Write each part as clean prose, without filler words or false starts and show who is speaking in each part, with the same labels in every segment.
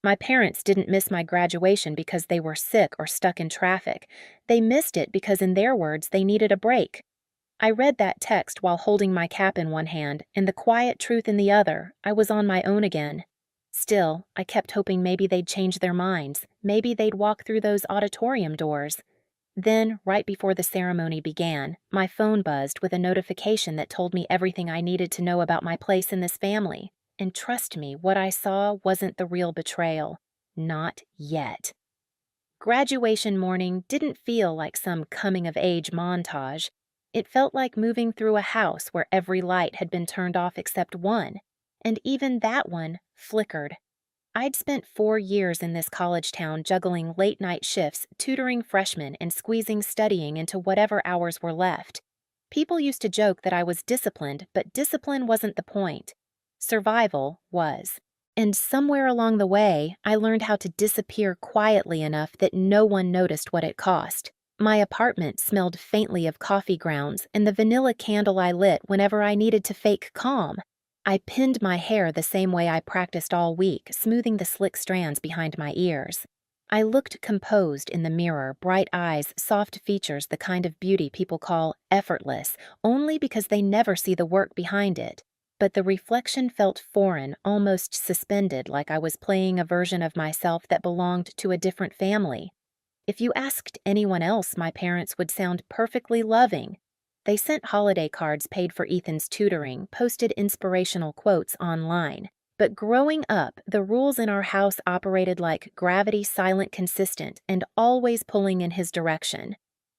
Speaker 1: My parents didn't miss my graduation because they were sick or stuck in traffic. They missed it because, in their words, they needed a break. I read that text while holding my cap in one hand and the quiet truth in the other. I was on my own again. Still, I kept hoping maybe they'd change their minds. Maybe they'd walk through those auditorium doors. Then, right before the ceremony began, my phone buzzed with a notification that told me everything I needed to know about my place in this family. And trust me, what I saw wasn't the real betrayal. Not yet. Graduation morning didn't feel like some coming-of-age montage. It felt like moving through a house where every light had been turned off except one, and even that one flickered. I'd spent 4 years in this college town juggling late-night shifts, tutoring freshmen, and squeezing studying into whatever hours were left. People used to joke that I was disciplined, but discipline wasn't the point. Survival was. And somewhere along the way, I learned how to disappear quietly enough that no one noticed what it cost. My apartment smelled faintly of coffee grounds and the vanilla candle I lit whenever I needed to fake calm. I pinned my hair the same way I practiced all week, smoothing the slick strands behind my ears. I looked composed in the mirror, bright eyes, soft features, the kind of beauty people call effortless, only because they never see the work behind it. But the reflection felt foreign, almost suspended, like I was playing a version of myself that belonged to a different family. If you asked anyone else, my parents would sound perfectly loving. They sent holiday cards paid for Ethan's tutoring, posted inspirational quotes online. But growing up, the rules in our house operated like gravity, silent, consistent, and always pulling in his direction.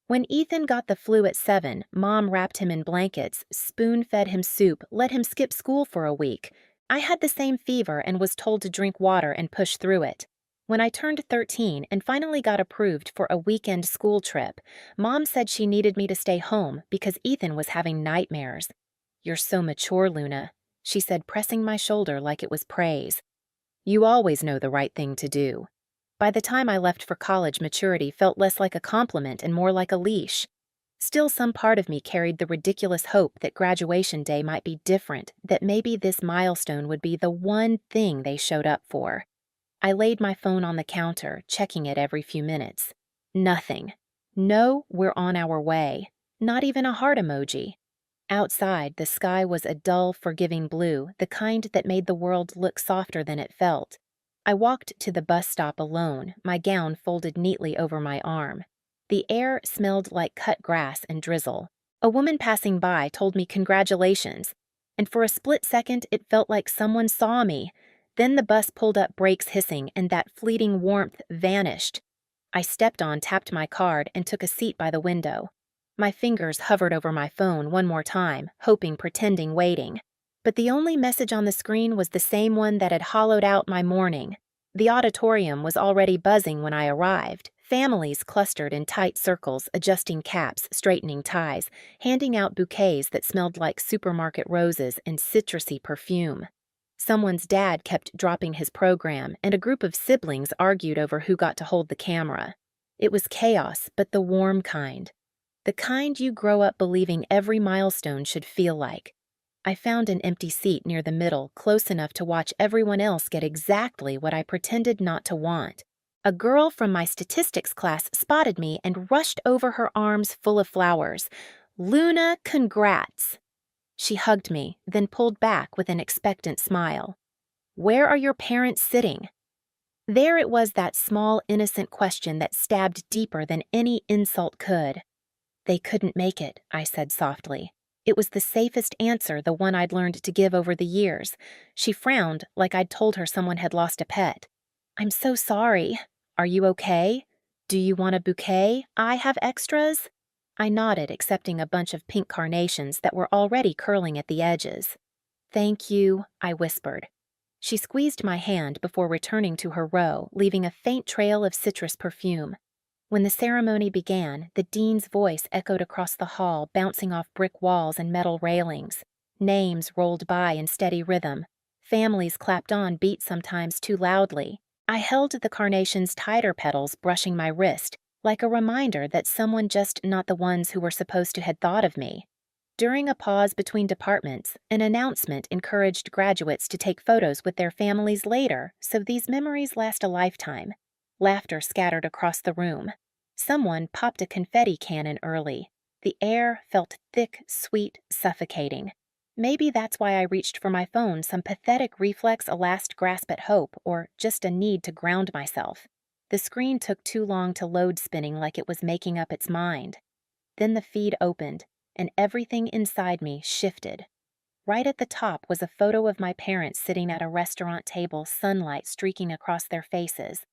Speaker 1: When Ethan got the flu at 7, Mom wrapped him in blankets, spoon-fed him soup, let him skip school for a week. I had the same fever and was told to drink water and push through it. When I turned 13 and finally got approved for a weekend school trip, Mom said she needed me to stay home because Ethan was having nightmares. "You're so mature, Luna," she said, pressing my shoulder like it was praise. "You always know the right thing to do." By the time I left for college, maturity felt less like a compliment and more like a leash. Still, some part of me carried the ridiculous hope that graduation day might be different, that maybe this milestone would be the one thing they showed up for. I laid my phone on the counter, checking it every few minutes. Nothing. No, we're on our way. Not even a heart emoji. Outside, the sky was a dull, forgiving blue, the kind that made the world look softer than it felt. I walked to the bus stop alone, my gown folded neatly over my arm. The air smelled like cut grass and drizzle. A woman passing by told me congratulations, and for a split second it felt like someone saw me. Then the bus pulled up, brakes hissing, and that fleeting warmth vanished. I stepped on, tapped my card, and took a seat by the window. My fingers hovered over my phone one more time, hoping, pretending, waiting. But the only message on the screen was the same one that had hollowed out my morning. The auditorium was already buzzing when I arrived. Families clustered in tight circles, adjusting caps, straightening ties, handing out bouquets that smelled like supermarket roses and citrusy perfume. Someone's dad kept dropping his program, and a group of siblings argued over who got to hold the camera. It was chaos, but the warm kind. The kind you grow up believing every milestone should feel like. I found an empty seat near the middle, close enough to watch everyone else get exactly what I pretended not to want. A girl from my statistics class spotted me and rushed over, her arms full of flowers. "Luna, congrats!" She hugged me, then pulled back with an expectant smile. "Where are your parents sitting?" There it was, that small, innocent question that stabbed deeper than any insult could. "They couldn't make it," I said softly. It was the safest answer, the one I'd learned to give over the years. She frowned, like I'd told her someone had lost a pet. "I'm so sorry. Are you okay? Do you want a bouquet? I have extras." I nodded, accepting a bunch of pink carnations that were already curling at the edges. "Thank you," I whispered. She squeezed my hand before returning to her row, leaving a faint trail of citrus perfume. When the ceremony began, the dean's voice echoed across the hall, bouncing off brick walls and metal railings. Names rolled by in steady rhythm. Families clapped on, beat sometimes too loudly. I held the carnation's tighter petals, brushing my wrist, like a reminder that someone, just not the ones who were supposed to, had thought of me. During a pause between departments, an announcement encouraged graduates to take photos with their families later, so these memories last a lifetime. Laughter scattered across the room. Someone popped a confetti cannon early. The air felt thick, sweet, suffocating. Maybe that's why I reached for my phone, some pathetic reflex, a last grasp at hope, or just a need to ground myself. The screen took too long to load, spinning like it was making up its mind. Then the feed opened, and everything inside me shifted. Right at the top was a photo of my parents sitting at a restaurant table, sunlight streaking across their faces.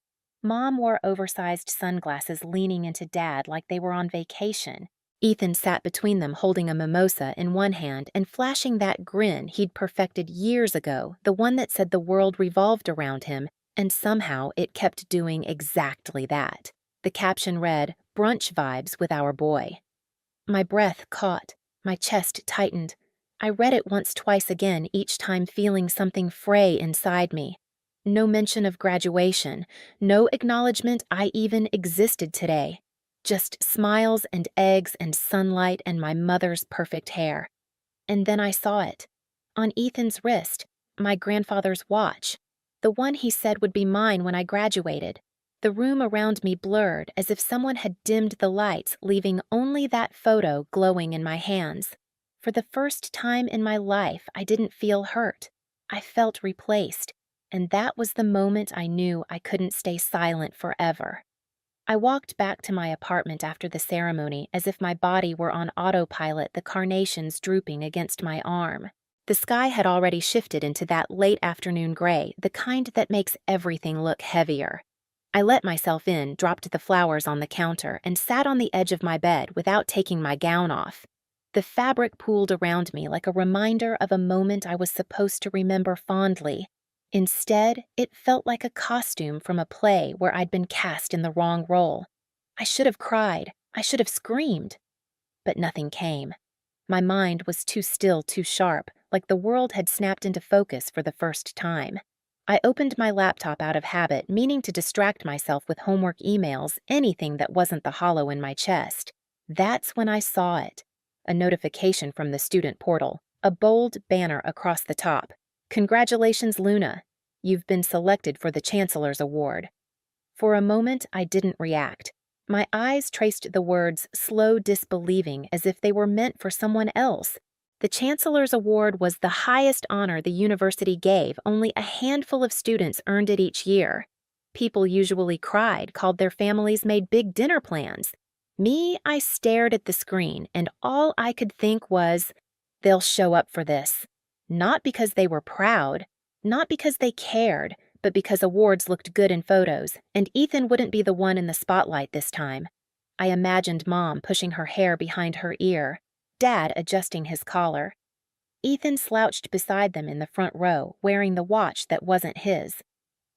Speaker 1: Mom wore oversized sunglasses, leaning into Dad like they were on vacation. Ethan sat between them, holding a mimosa in one hand and flashing that grin he'd perfected years ago, the one that said the world revolved around him, and somehow it kept doing exactly that. The caption read, "Brunch vibes with our boy." My breath caught, my chest tightened. I read it once, twice again, each time feeling something fray inside me. No mention of graduation, no acknowledgement I even existed today. Just smiles and eggs and sunlight and my mother's perfect hair. And then I saw it. On Ethan's wrist, my grandfather's watch. The one he said would be mine when I graduated. The room around me blurred, as if someone had dimmed the lights, leaving only that photo glowing in my hands. For the first time in my life, I didn't feel hurt. I felt replaced, and that was the moment I knew I couldn't stay silent forever. I walked back to my apartment after the ceremony as if my body were on autopilot, the carnations drooping against my arm. The sky had already shifted into that late afternoon gray, the kind that makes everything look heavier. I let myself in, dropped the flowers on the counter, and sat on the edge of my bed without taking my gown off. The fabric pooled around me like a reminder of a moment I was supposed to remember fondly. Instead, it felt like a costume from a play where I'd been cast in the wrong role. I should have cried. I should have screamed. But nothing came. My mind was too still, too sharp, like the world had snapped into focus for the first time. I opened my laptop out of habit, meaning to distract myself with homework emails, anything that wasn't the hollow in my chest. That's when I saw it. A notification from the student portal, a bold banner across the top. "Congratulations, Luna. You've been selected for the Chancellor's Award." For a moment, I didn't react. My eyes traced the words, slow disbelieving, as if they were meant for someone else. The Chancellor's Award was the highest honor the university gave. Only a handful of students earned it each year. People usually cried, called their families, made big dinner plans. Me, I stared at the screen, and all I could think was, they'll show up for this. Not because they were proud, not because they cared, but because awards looked good in photos, and Ethan wouldn't be the one in the spotlight this time. I imagined Mom pushing her hair behind her ear, Dad adjusting his collar. Ethan slouched beside them in the front row, wearing the watch that wasn't his.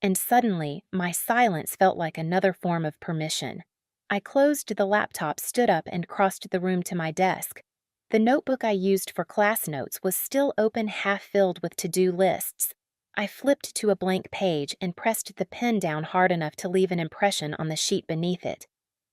Speaker 1: And suddenly, my silence felt like another form of permission. I closed the laptop, stood up, and crossed the room to my desk. The notebook I used for class notes was still open, half filled with to-do lists. I flipped to a blank page and pressed the pen down hard enough to leave an impression on the sheet beneath it.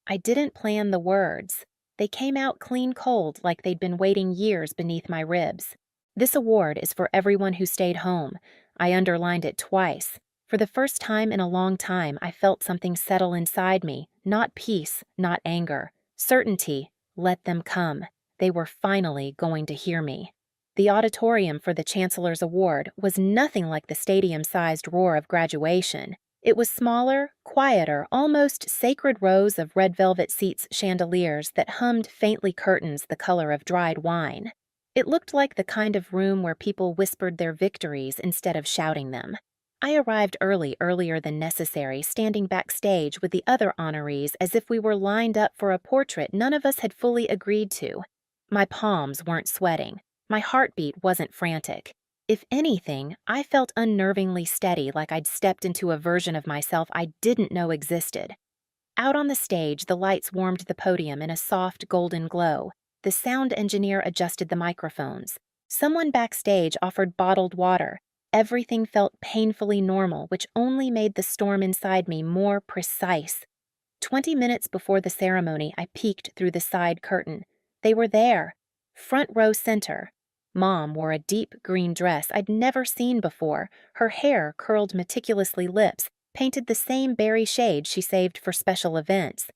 Speaker 1: I didn't plan the words. They came out clean cold, like they'd been waiting years beneath my ribs. "This award is for everyone who stayed home." I underlined it twice. For the first time in a long time, I felt something settle inside me. Not peace, not anger. Certainty. Let them come. They were finally going to hear me. The auditorium for the Chancellor's Award was nothing like the stadium-sized roar of graduation. It was smaller, quieter, almost sacred rows of red velvet seats, chandeliers that hummed faintly, curtains the color of dried wine. It looked like the kind of room where people whispered their victories instead of shouting them. I arrived early, earlier than necessary, standing backstage with the other honorees as if we were lined up for a portrait none of us had fully agreed to. My palms weren't sweating. My heartbeat wasn't frantic. If anything, I felt unnervingly steady, like I'd stepped into a version of myself I didn't know existed. Out on the stage, the lights warmed the podium in a soft golden glow. The sound engineer adjusted the microphones. Someone backstage offered bottled water. Everything felt painfully normal, which only made the storm inside me more precise. 20 minutes before the ceremony, I peeked through the side curtain. They were there. Front row center. Mom wore a deep green dress I'd never seen before. Her hair curled meticulously, lips painted the same berry shade she saved for special events.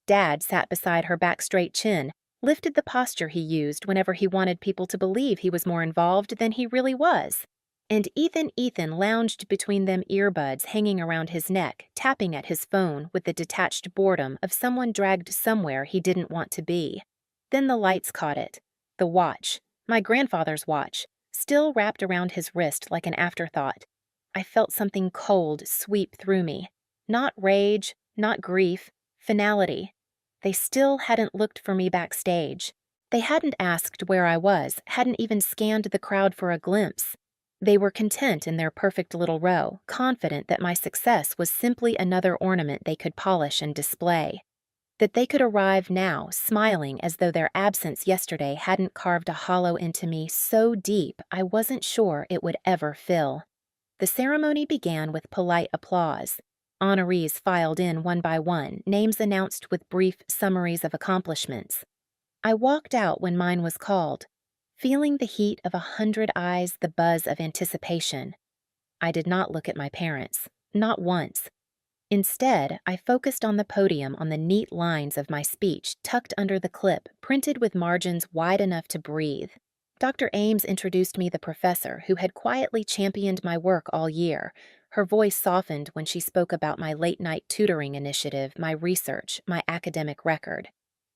Speaker 1: Dad sat beside her back straight chin, lifted the posture he used whenever he wanted people to believe he was more involved than he really was. And Ethan lounged between them, earbuds hanging around his neck, tapping at his phone with the detached boredom of someone dragged somewhere he didn't want to be. Then the lights caught it. The watch, my grandfather's watch, still wrapped around his wrist like an afterthought. I felt something cold sweep through me. Not rage, not grief, finality. They still hadn't looked for me backstage. They hadn't asked where I was, hadn't even scanned the crowd for a glimpse. They were content in their perfect little row, confident that my success was simply another ornament they could polish and display. That they could arrive now, smiling as though their absence yesterday hadn't carved a hollow into me so deep I wasn't sure it would ever fill. The ceremony began with polite applause. Honorees filed in one by one, names announced with brief summaries of accomplishments. I walked out when mine was called, feeling the heat of 100 eyes, the buzz of anticipation. I did not look at my parents, not once. Instead, I focused on the podium, on the neat lines of my speech tucked under the clip, printed with margins wide enough to breathe. Dr. Ames introduced me the professor who had quietly championed my work all year. Her voice softened when she spoke about my late-night tutoring initiative, my research, my academic record.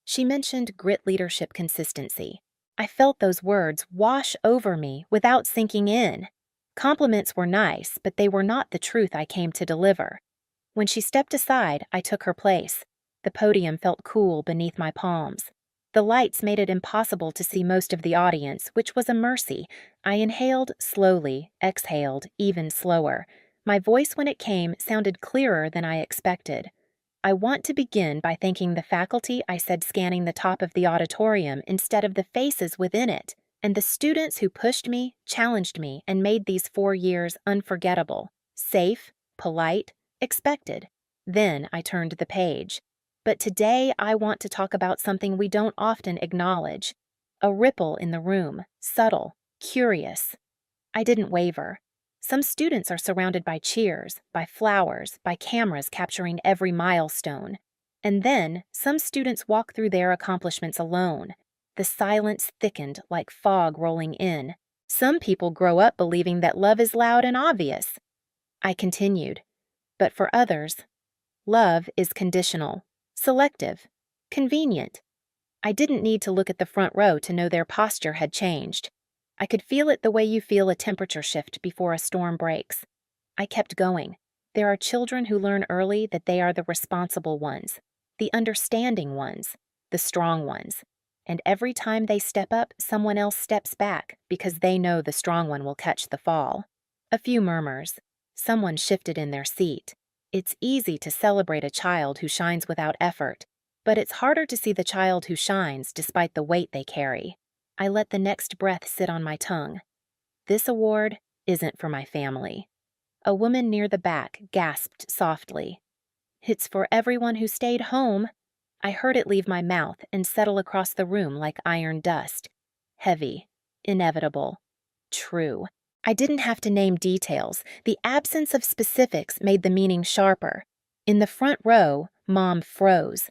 Speaker 1: She mentioned grit, leadership, consistency. I felt those words wash over me without sinking in. Compliments were nice, but they were not the truth I came to deliver. When she stepped aside, I took her place. The podium felt cool beneath my palms. The lights made it impossible to see most of the audience, which was a mercy. I inhaled slowly, exhaled even slower. My voice, when it came, sounded clearer than I expected. I want to begin by thanking the faculty, I said, scanning the top of the auditorium instead of the faces within it, and the students who pushed me, challenged me, and made these 4 years unforgettable, safe, polite, expected. Then I turned the page. But today I want to talk about something we don't often acknowledge. A ripple in the room, subtle, curious. I didn't waver. Some students are surrounded by cheers, by flowers, by cameras capturing every milestone. And then some students walk through their accomplishments alone. The silence thickened like fog rolling in. Some people grow up believing that love is loud and obvious. I continued. But for others, love is conditional, selective, convenient. I didn't need to look at the front row to know their posture had changed. I could feel it the way you feel a temperature shift before a storm breaks. I kept going. There are children who learn early that they are the responsible ones, the understanding ones, the strong ones. And every time they step up, someone else steps back because they know the strong one will catch the fall. A few murmurs. Someone shifted in their seat. It's easy to celebrate a child who shines without effort, but it's harder to see the child who shines despite the weight they carry. I let the next breath sit on my tongue. This award isn't for my family. A woman near the back gasped softly. It's for everyone who stayed home. I heard it leave my mouth and settle across the room like iron dust. Heavy, inevitable, true. I didn't have to name details. The absence of specifics made the meaning sharper. In the front row, Mom froze.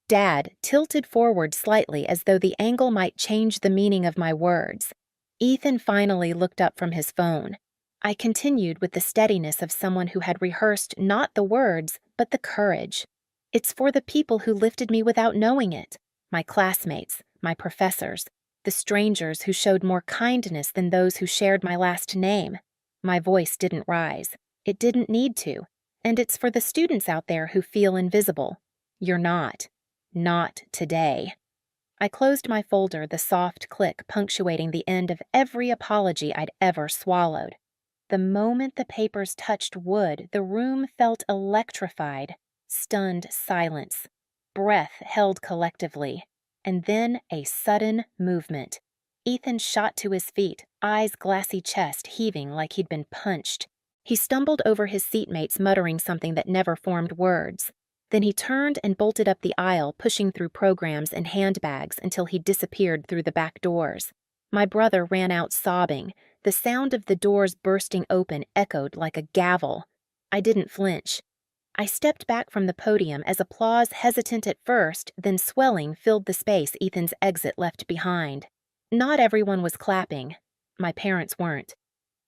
Speaker 1: Dad tilted forward slightly as though the angle might change the meaning of my words. Ethan finally looked up from his phone. I continued with the steadiness of someone who had rehearsed not the words, but the courage. It's for the people who lifted me without knowing it. My classmates, my professors, the strangers who showed more kindness than those who shared my last name. My voice didn't rise. It didn't need to. And it's for the students out there who feel invisible. You're not. Not today. I closed my folder, the soft click punctuating the end of every apology I'd ever swallowed. The moment the papers touched wood, the room felt electrified. Stunned silence. Breath held collectively. And then a sudden movement. Ethan shot to his feet, eyes glassy chest heaving like he'd been punched. He stumbled over his seatmates, muttering something that never formed words. Then he turned and bolted up the aisle, pushing through programs and handbags until he disappeared through the back doors. My brother ran out sobbing. The sound of the doors bursting open echoed like a gavel. I didn't flinch. I stepped back from the podium as applause, hesitant at first, then swelling, filled the space Ethan's exit left behind. Not everyone was clapping. My parents weren't.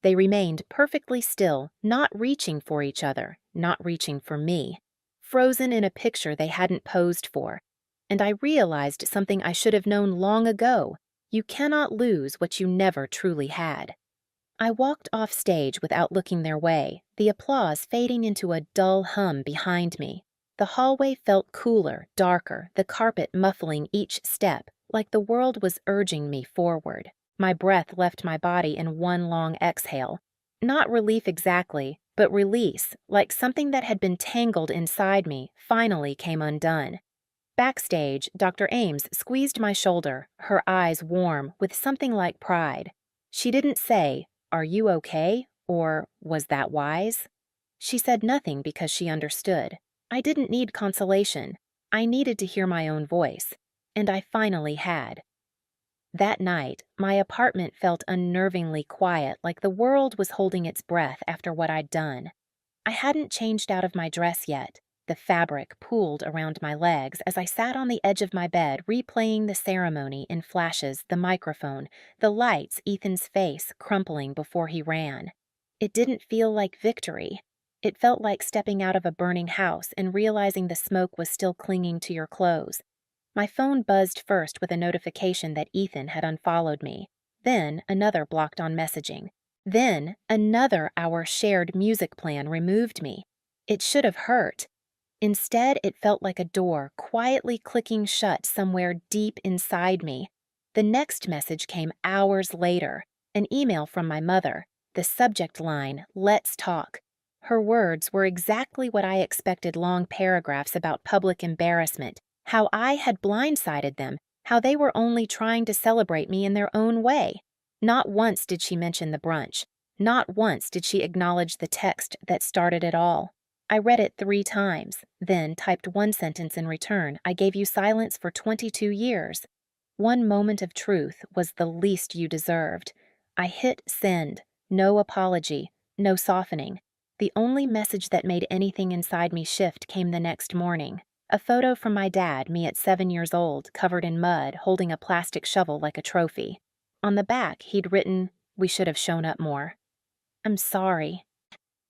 Speaker 1: They remained perfectly still, not reaching for each other, not reaching for me, frozen in a picture they hadn't posed for. And I realized something I should have known long ago. You cannot lose what you never truly had. I walked off stage without looking their way, the applause fading into a dull hum behind me. The hallway felt cooler, darker, the carpet muffling each step, like the world was urging me forward. My breath left my body in one long exhale. Not relief exactly, but release, like something that had been tangled inside me finally came undone. Backstage, Dr. Ames squeezed my shoulder, her eyes warm with something like pride. She didn't say, "Are you okay?" or "Was that wise?" She said nothing because she understood. I didn't need consolation. I needed to hear my own voice. And I finally had. That night, my apartment felt unnervingly quiet, like the world was holding its breath after what I'd done. I hadn't changed out of my dress yet. The fabric pooled around my legs as I sat on the edge of my bed replaying the ceremony in flashes, the microphone, the lights, Ethan's face crumpling before he ran. It didn't feel like victory. It felt like stepping out of a burning house and realizing the smoke was still clinging to your clothes. My phone buzzed first with a notification that Ethan had unfollowed me. Then another blocked on messaging. Then another our shared music plan removed me. It should have hurt. Instead, it felt like a door quietly clicking shut somewhere deep inside me. The next message came hours later, an email from my mother. The subject line, "Let's talk." Her words were exactly what I expected, long paragraphs about public embarrassment, how I had blindsided them, how they were only trying to celebrate me in their own way. Not once did she mention the brunch. Not once did she acknowledge the text that started it all. I read it 3 times, then typed one sentence in return. "I gave you silence for 22 years. One moment of truth was the least you deserved." I hit send. No apology, no softening. The only message that made anything inside me shift came the next morning. A photo from my dad, me at 7 years old, covered in mud, holding a plastic shovel like a trophy. On the back, he'd written, "We should have shown up more." "I'm sorry."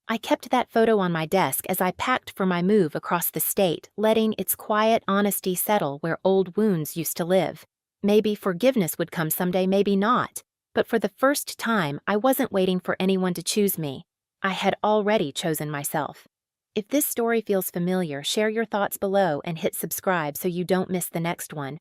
Speaker 1: I kept that photo on my desk as I packed for my move across the state, letting its quiet honesty settle where old wounds used to live. Maybe forgiveness would come someday, maybe not. But for the first time, I wasn't waiting for anyone to choose me. I had already chosen myself. If this story feels familiar, share your thoughts below and hit subscribe so you don't miss the next one.